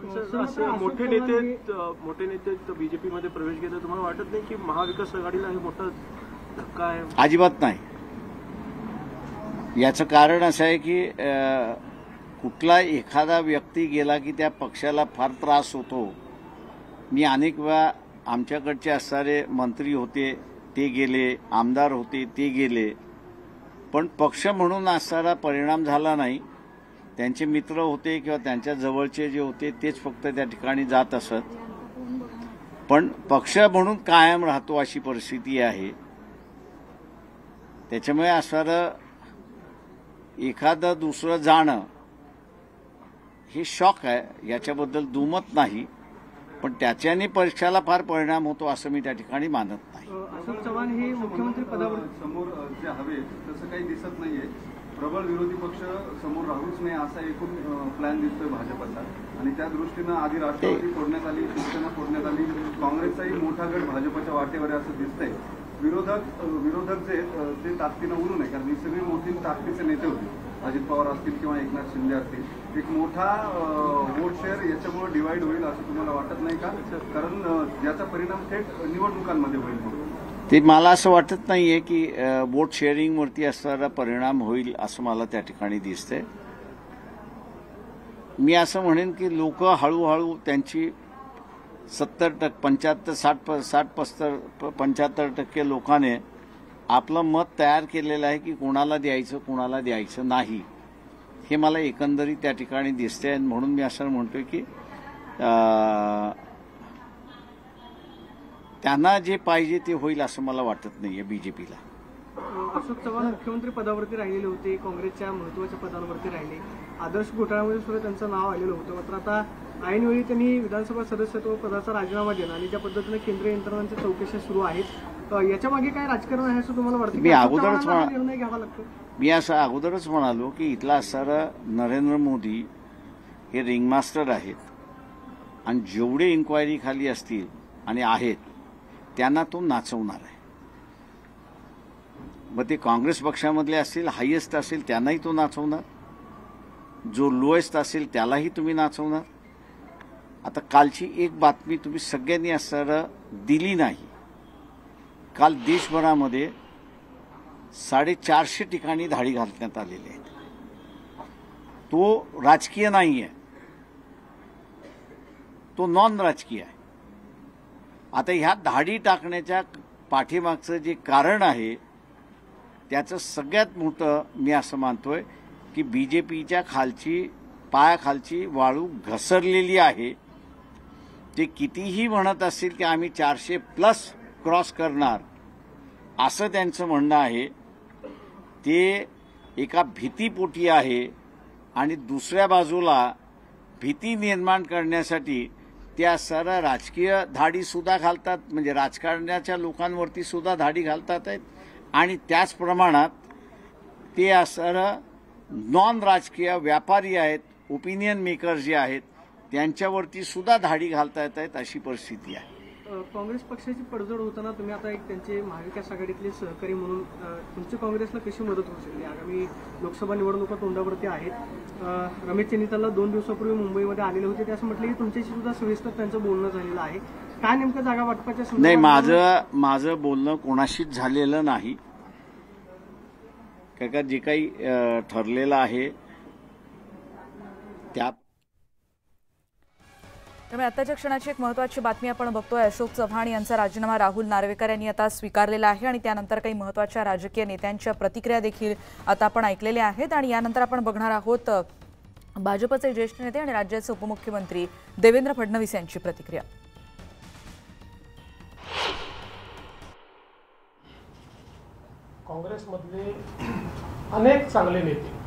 मोठे नेते बीजेपी मध्ये प्रवेश घेतात, तुम्हाला वाटत नाही की महाविकास आघाडीला हे मोठा धक्का आहे? अजिबात नाही. याचं कारण असं आहे की कुठला एखादा व्यक्ती गेला की त्या पक्षाला फार त्रास होतो. मी अनेक वेळा आमच्याकडचे असणारे मंत्री होते ते गेले, आमदार होते ते गेले, पण पक्ष म्हणून असणारा परिणाम झाला नाही. त्यांचे मित्र होते किंवा त्यांच्या जवळचे जे होते तेच फक्त त्या ठिकाणी जात असत, पण पक्ष म्हणून कायम राहतो अशी परिस्थिती आहे. त्याच्यामुळे असणारं एखादं दुसरं जाणं हे शॉक आहे, याच्याबद्दल दुमत नाही, पण त्याच्याने पक्षाला फार परिणाम होतो असं मी त्या ठिकाणी मानत नाही. अशोक चव्हाण हे मुख्यमंत्री पदावर समोर जे हवे तसं काही दिसत नाहीये. प्रबळ विरोधी पक्ष समोर राहूच नाही असा एकूण प्लॅन दिसतोय भाजपचा, आणि त्या दृष्टीनं आधी राष्ट्रवादी फोडण्यात आली, शिवसेना फोडण्यात आली, काँग्रेसचाही मोठा गट भाजपच्या वाटेवर असं दिसतंय. विरोधक जे ते ताकदीनं उरू नये, कारण ही सगळी मोठी ताकदीचे नेते होते, अजित पवार असतील किंवा एकनाथ शिंदे असतील. एक मोठा वोट शेअर याच्यामुळे डिवाइड होईल असं तुम्हाला वाटत नाही का? कारण याचा परिणाम थेट निवडणुकांमध्ये होईल. ते मला असं वाटत नाहीये की वोट शेअरिंगवरती असणारा परिणाम होईल असं मला त्या ठिकाणी दिसतंय. मी असं म्हणेन की लोक हळूहळू त्यांची 70%, 55, 60, 75% लोकांनी आपलं मत तयार केलेलं आहे की कोणाला द्यायचं कोणाला द्यायचं नाही, हे मला एकंदरीत त्या ठिकाणी दिसतंय. म्हणून मी असं म्हणतोय की त्यांना जे पाहिजे ते होईल असं मला वाटत नाहीये बीजेपीला. अशोक चव्हाण मुख्यमंत्री पदावरती राहिलेले होते, काँग्रेसच्या महत्वाच्या पदांवरती राहिले, आदर्श घोटाळ्यामध्ये सुद्धा त्यांचं नाव आलेलं होतं. मात्र आता ऐनवेळी त्यांनी विधानसभा सदस्यत्व पदाचा राजीनामा दिला आणि ज्या पद्धतीने केंद्रीय यंत्रणांच्या चौकशा सुरू आहेत, याच्या मागे काय राजकारण आहे असं तुम्हाला वाटतं? मी असं अगोदरच म्हणालो की इथला असणारा नरेंद्र मोदी हे रिंगमास्टर आहेत, आणि जेवढे इन्क्वायरी खाली असतील आणि आहेत त्यांना तो नाचवणार आहे. मग ते काँग्रेस पक्षामधले असतील, हायेस्ट असेल त्यांनाही तो नाचवणार, जो लोएस्ट असेल त्यालाही तुम्ही नाचवणार. आता कालची एक बातमी तुम्ही सगळ्यांनी असणारं दिली नाही. काल देशभरामध्ये 450 ठिकाणी धाडी घालण्यात आलेली आहेत. तो राजकीय नाही आहे, तो नॉन राजकीय आहे. आता ह्या धाडी टाकण्याच्या पाठीमागचं जे कारण आहे त्याचं सगळ्यात मोठं मी असं मानतोय की बीजेपीच्या पायाखालची वाळू घसरलेली आहे. ते कितीही म्हणत असतील की आम्ही 400+ क्रॉस करणार असं त्यांचं म्हणणं आहे, ते एका भीतीपोटी आहे. आणि दुसऱ्या बाजूला भीती निर्माण करण्यासाठी त्या सारा राजकीय धाडी सुद्धा घालतात, म्हणजे राजकारणाच्या लोकांवरती सुद्धा धाडी घालतात आहेत, आणि त्याच प्रमाणात ते असणारं नॉन राजकीय व्यापारी आहेत, ओपिनियन मेकर जे आहेत त्यांच्यावरती सुद्धा धाडी घालता येत आहेत अशी परिस्थिती आहे. काँग्रेस पक्षाची पडझड होताना तुम्ही आता एक त्यांचे महाविकास आघाडीतले सहकारी म्हणून तुमची काँग्रेसला कशी मदत होऊ शकते? आगामी लोकसभा निवडणुका तोंडावरती आहेत. रमेश चेन्निताला 2 दिवसापूर्वी मुंबईमध्ये आलेले होते, ते असं म्हटलं की तुमच्याशी सुद्धा सविस्तर त्यांचं बोलणं झालेलं आहे. काय नेमकं जागा वाटपाच्या संदर्भात? नाही, माझं बोलणं कोणाशीच झालेलं नाही. का जे काही ठरलेलं आहे त्या. त्यामुळे आताच्या क्षणाची एक महत्त्वाची बातमी आपण बघतोय. अशोक चव्हाण यांचा राजीनामा राहुल नार्वेकर यांनी आता स्वीकारलेला आहे, आणि त्यानंतर काही महत्त्वाच्या राजकीय नेत्यांच्या प्रतिक्रिया देखील आता आपण ऐकलेल्या आहेत. आणि यानंतर आपण बघणार आहोत भाजपचे ज्येष्ठ नेते आणि राज्याचे उपमुख्यमंत्री देवेंद्र फडणवीस यांची प्रतिक्रिया. काँग्रेसमधले अनेक चांगले नेते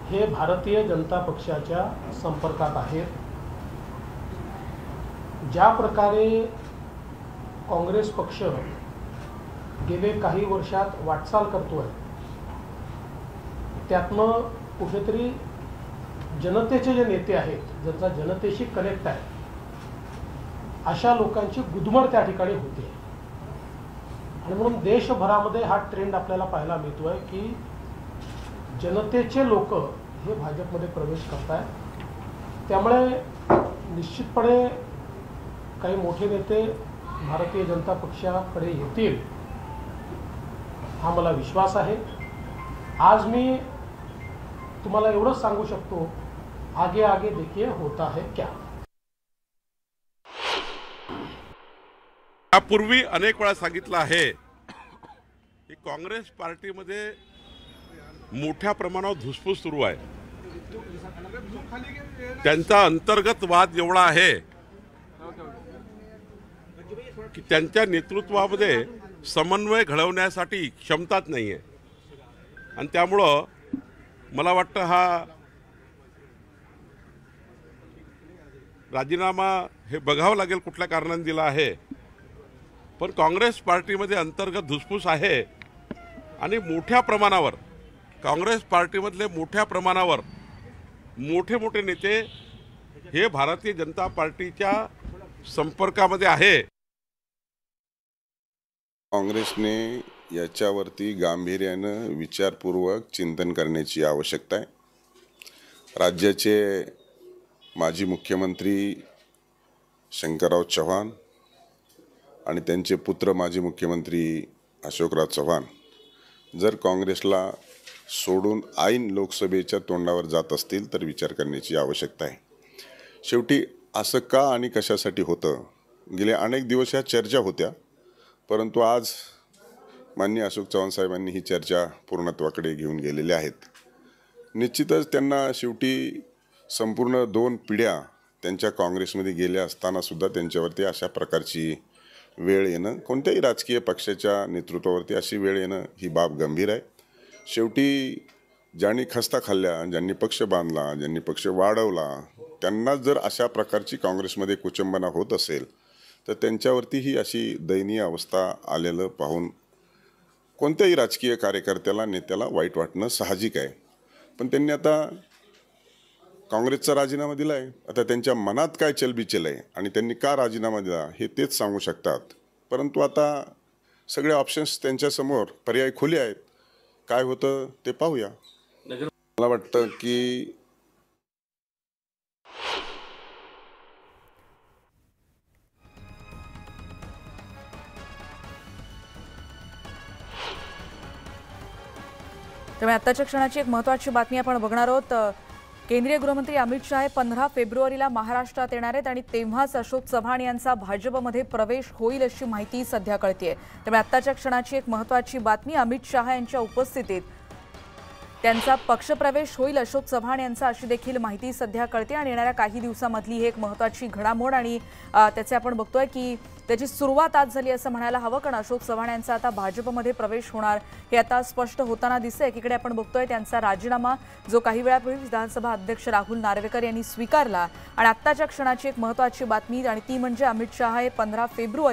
हे भारतीय जनता पक्षाच्या संपर्कात आहेत. ज्या प्रकारे काँग्रेस पक्ष गेले काही वर्षात वाटचाल करतोय, त्यातनं कुठेतरी जनतेचे जे नेते आहेत, ज्यांचा जनतेशी कनेक्ट आहे, अशा लोकांची गुदमर त्या ठिकाणी होते. आणि म्हणून देशभरामध्ये हा ट्रेंड आपल्याला पाहायला मिळतोय की जनतेचे लोक हे भाजपमध्ये प्रवेश करतायत. त्यामुळे निश्चितपणे काही मोठे नेते भारतीय जनता पक्षाकडे येतील हा मला विश्वास आहे। आज मी तुम्हाला एवढंच सांगू शकतो, आगे आगे देखिए होता है क्या। यापूर्वी अनेक वेळा सांगितलं आहे की काँग्रेस पार्टीमध्ये मोठ्या प्रमाणावर धुसफूस सुरू आहे। त्यांचा अंतर्गत वाद एवढा आहे की त्यांच्या नेतृत्वामध्ये समन्वय घडवण्यासाठी क्षमताच नाही आहे, आणि त्यामुळं मला वाटतं हा राजीनामा हे बघावं लागेल कुठल्या कारणाने दिला आहे। पण काँग्रेस पार्टीमध्ये अंतर्गत धुसफूस आहे आणि मोठ्या प्रमाणावर काँग्रेस पार्टीमधले मोठ्या प्रमाणावर मोठे मोठे नेते हे भारतीय जनता पार्टीच्या संपर्कामध्ये आहे। काँग्रेसने याच्यावरती गांभीर्यानं विचारपूर्वक चिंतन करण्याची आवश्यकता आहे। राज्याचे माजी मुख्यमंत्री शंकरराव चव्हाण आणि त्यांचे पुत्र माजी मुख्यमंत्री अशोकराव चव्हाण जर काँग्रेसला सोडून ऐन लोकसभेच्या तोंडावर जात असतील तर विचार करण्याची आवश्यकता आहे। शेवटी असं का आणि कशासाठी होतं, गेले अनेक दिवस ह्या चर्चा होत्या, परंतु आज माननीय अशोक चव्हाण साहेबांनी ही चर्चा पूर्णत्वाकडे घेऊन गेलेले आहेत। निश्चितच त्यांना शेवटी संपूर्ण 2 पिढ्या त्यांच्या काँग्रेसमध्ये गेल्या असताना सुद्धा त्यांच्यावरती अशा प्रकारची वेळ येणं, कोणत्याही राजकीय पक्षाच्या नेतृत्वावरती अशी वेळ येणं ही बाब गंभीर आहे। शेवटी ज्यांनी खस्ता खाल्ल्या, ज्यांनी पक्ष बांधला, ज्यांनी पक्ष वाढवला, त्यांना जर अशा प्रकारची काँग्रेसमध्ये कुचंबना होत असेल तर त्यांच्यावरती ही अशी दयनीय अवस्था आलेलं पाहून कोणत्याही राजकीय कार्यकर्त्याला, नेत्याला वाईट वाटणं साहजिक आहे। पण त्यांनी आता काँग्रेसचा राजीनामा दिला आहे, आता त्यांच्या मनात काय चलबिचल आहे आणि त्यांनी का राजीनामा दिला हे तेच सांगू शकतात। परंतु आता सगळे ऑप्शन्स त्यांच्यासमोर, पर्याय खुले आहेत, काय होतं ते पाहूया। मला वाटतं की त्यामुळे आताच्या क्षणाची एक महत्त्वाची बातमी आपण बघणार आहोत। केंद्रीय गृहमंत्री अमित शाह 15 फेब्रुवारीला महाराष्ट्रात येणार आहेत आणि तेव्हाच अशोक चव्हाण यांचा भाजपमध्ये प्रवेश होईल अशी माहिती सध्या कळतेय। त्यामुळे आताच्या क्षणाची एक महत्त्वाची बातमी, अमित शाह यांच्या उपस्थितीत त्यांचा पक्षप्रवेश होईल अशोक चव्हाण यांचा, अशी देखील माहिती सध्या कळते। आणि येणाऱ्या काही दिवसांमधली ही एक महत्त्वाची घडामोड आणि त्याचे आपण बघतोय की त्याची सुरुवात आज झाली असं म्हणायला हवं, कारण अशोक चव्हाण यांचा आता भाजपमध्ये प्रवेश होणार हे आता स्पष्ट होताना दिसतंय। एकीकडे आपण बघतोय त्यांचा राजीनामा जो काही वेळापूर्वी विधानसभा अध्यक्ष राहुल नार्वेकर यांनी स्वीकारला, आणि आत्ताच्या क्षणाची एक महत्त्वाची बातमी आणि ती म्हणजे अमित शाह हे 15 फेब्रुवारी